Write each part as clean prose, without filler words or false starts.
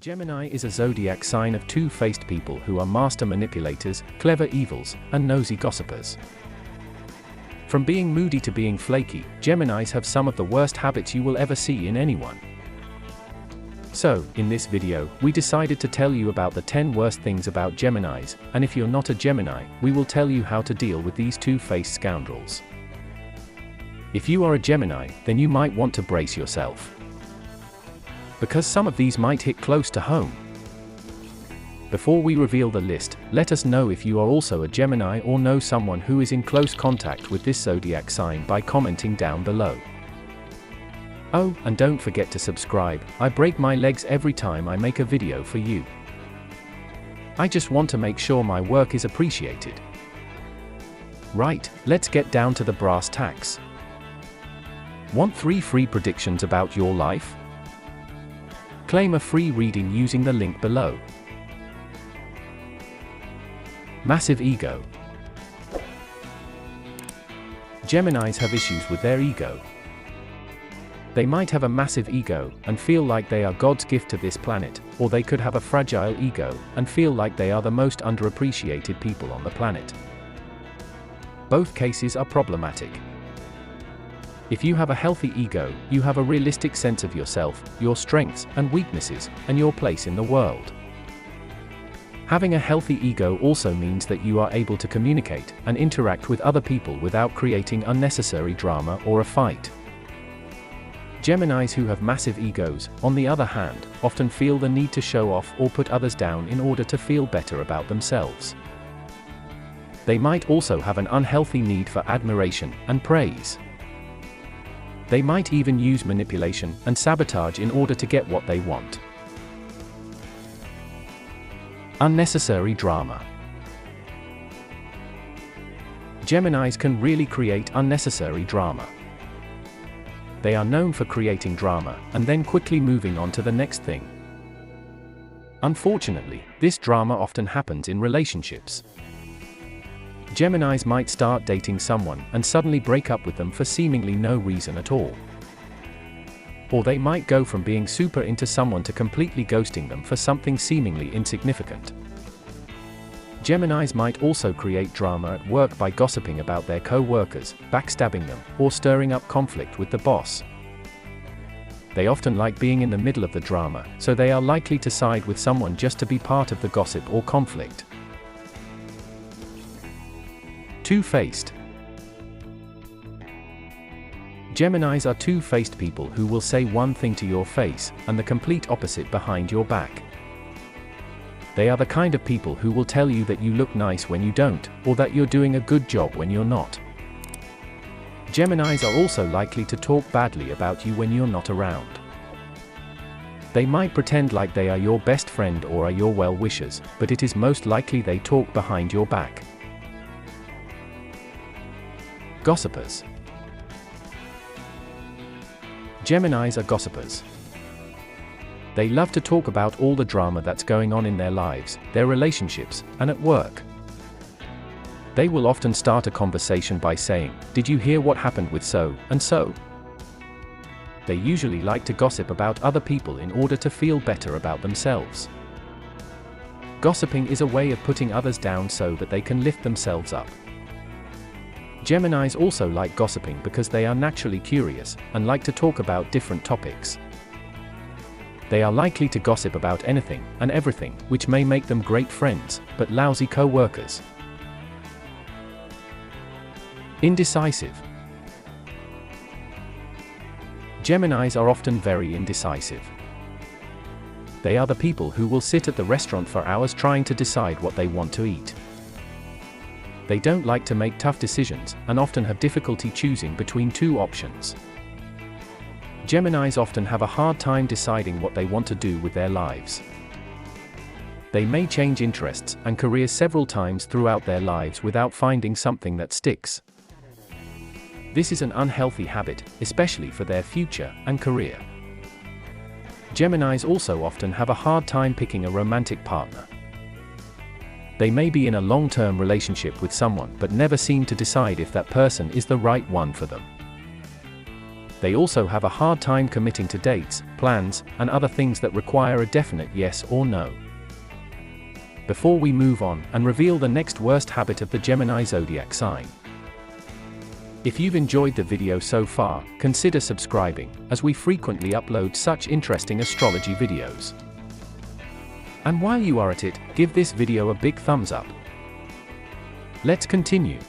Gemini is a zodiac sign of two-faced people who are master manipulators, clever evils, and nosy gossipers. From being moody to being flaky, Geminis have some of the worst habits you will ever see in anyone. So, in this video, we decided to tell you about the 10 worst things about Geminis, and if you're not a Gemini, we will tell you how to deal with these two-faced scoundrels. If you are a Gemini, then you might want to brace yourself, because some of these might hit close to home. Before we reveal the list, let us know if you are also a Gemini or know someone who is in close contact with this zodiac sign by commenting down below. Oh, and don't forget to subscribe. I break my legs every time I make a video for you. I just want to make sure my work is appreciated. Right, let's get down to the brass tacks. Want 3 free predictions about your life? Claim a free reading using the link below. Massive ego. Geminis have issues with their ego. They might have a massive ego and feel like they are God's gift to this planet, or they could have a fragile ego and feel like they are the most underappreciated people on the planet. Both cases are problematic. If you have a healthy ego, you have a realistic sense of yourself, your strengths and weaknesses, and your place in the world. Having a healthy ego also means that you are able to communicate and interact with other people without creating unnecessary drama or a fight. Geminis who have massive egos, on the other hand, often feel the need to show off or put others down in order to feel better about themselves. They might also have an unhealthy need for admiration and praise. They might even use manipulation and sabotage in order to get what they want. Unnecessary drama. Geminis can really create unnecessary drama. They are known for creating drama and then quickly moving on to the next thing. Unfortunately, this drama often happens in relationships. Geminis might start dating someone and suddenly break up with them for seemingly no reason at all. Or they might go from being super into someone to completely ghosting them for something seemingly insignificant. Geminis might also create drama at work by gossiping about their co-workers, backstabbing them, or stirring up conflict with the boss. They often like being in the middle of the drama, so they are likely to side with someone just to be part of the gossip or conflict. Two-faced. Geminis are two-faced people who will say one thing to your face and the complete opposite behind your back. They are the kind of people who will tell you that you look nice when you don't, or that you're doing a good job when you're not. Geminis are also likely to talk badly about you when you're not around. They might pretend like they are your best friend or are your well-wishers, but it is most likely they talk behind your back. Gossipers. Geminis are gossipers. They love to talk about all the drama that's going on in their lives, their relationships, and at work. They will often start a conversation by saying, "Did you hear what happened with so and so?" They usually like to gossip about other people in order to feel better about themselves. Gossiping is a way of putting others down so that they can lift themselves up. Geminis also like gossiping because they are naturally curious and like to talk about different topics. They are likely to gossip about anything and everything, which may make them great friends, but lousy co-workers. Indecisive. Geminis are often very indecisive. They are the people who will sit at the restaurant for hours trying to decide what they want to eat. They don't like to make tough decisions and often have difficulty choosing between two options. Geminis often have a hard time deciding what they want to do with their lives. They may change interests and careers several times throughout their lives without finding something that sticks. This is an unhealthy habit, especially for their future and career. Geminis also often have a hard time picking a romantic partner. They may be in a long-term relationship with someone but never seem to decide if that person is the right one for them. They also have a hard time committing to dates, plans, and other things that require a definite yes or no. Before we move on and reveal the next worst habit of the Gemini zodiac sign, if you've enjoyed the video so far, consider subscribing, as we frequently upload such interesting astrology videos. And while you are at it, give this video a big thumbs up. Let's continue.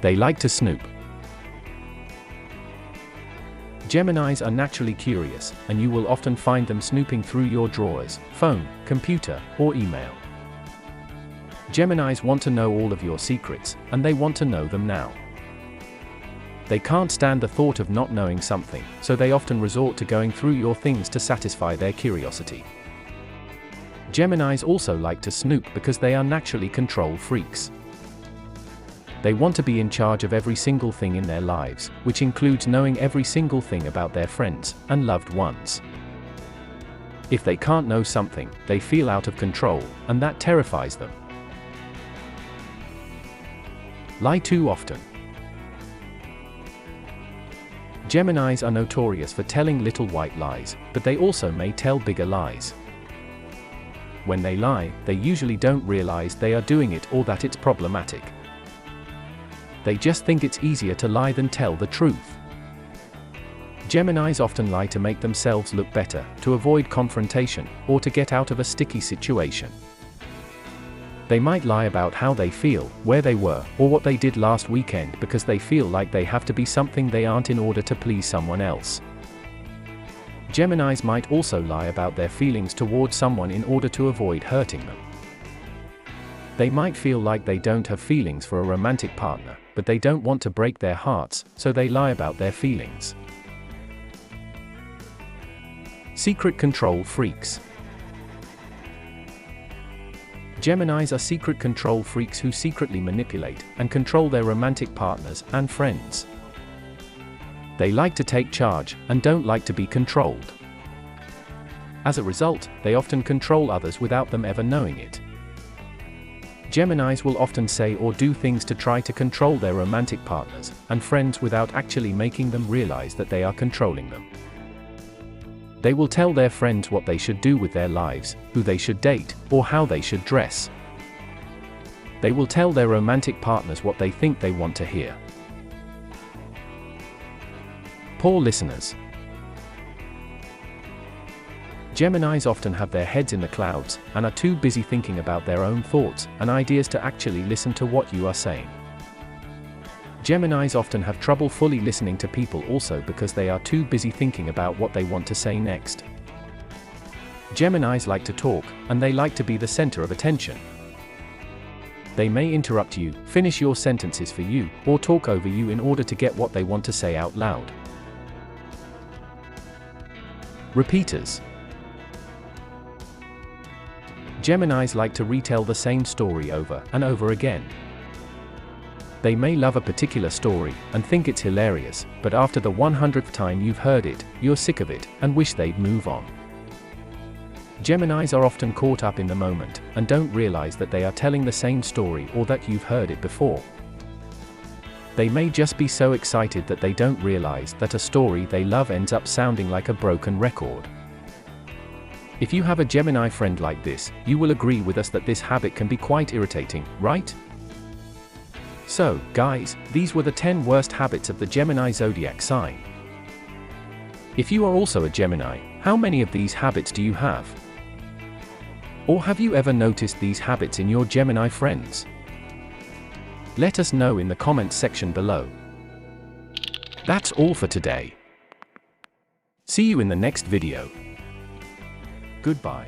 They like to snoop. Geminis are naturally curious, and you will often find them snooping through your drawers, phone, computer, or email. Geminis want to know all of your secrets, and they want to know them now. They can't stand the thought of not knowing something, so they often resort to going through your things to satisfy their curiosity. Geminis also like to snoop because they are naturally control freaks. They want to be in charge of every single thing in their lives, which includes knowing every single thing about their friends and loved ones. If they can't know something, they feel out of control, and that terrifies them. Lie too often. Geminis are notorious for telling little white lies, but they also may tell bigger lies. When they lie, they usually don't realize they are doing it or that it's problematic. They just think it's easier to lie than tell the truth. Geminis often lie to make themselves look better, to avoid confrontation, or to get out of a sticky situation. They might lie about how they feel, where they were, or what they did last weekend because they feel like they have to be something they aren't in order to please someone else. Geminis might also lie about their feelings towards someone in order to avoid hurting them. They might feel like they don't have feelings for a romantic partner, but they don't want to break their hearts, so they lie about their feelings. Secret control freaks. Geminis are secret control freaks who secretly manipulate and control their romantic partners and friends. They like to take charge and don't like to be controlled. As a result, they often control others without them ever knowing it. Geminis will often say or do things to try to control their romantic partners and friends without actually making them realize that they are controlling them. They will tell their friends what they should do with their lives, who they should date, or how they should dress. They will tell their romantic partners what they think they want to hear. Poor listeners. Geminis often have their heads in the clouds, and are too busy thinking about their own thoughts and ideas to actually listen to what you are saying. Geminis often have trouble fully listening to people also because they are too busy thinking about what they want to say next. Geminis like to talk, and they like to be the center of attention. They may interrupt you, finish your sentences for you, or talk over you in order to get what they want to say out loud. Repeaters. Geminis like to retell the same story over and over again. They may love a particular story and think it's hilarious, but after the 100th time you've heard it, you're sick of it and wish they'd move on. Geminis are often caught up in the moment and don't realize that they are telling the same story or that you've heard it before. They may just be so excited that they don't realize that a story they love ends up sounding like a broken record. If you have a Gemini friend like this, you will agree with us that this habit can be quite irritating, right? So, guys, these were the 10 worst habits of the Gemini zodiac sign. If you are also a Gemini, how many of these habits do you have? Or have you ever noticed these habits in your Gemini friends? Let us know in the comments section below. That's all for today. See you in the next video. Goodbye.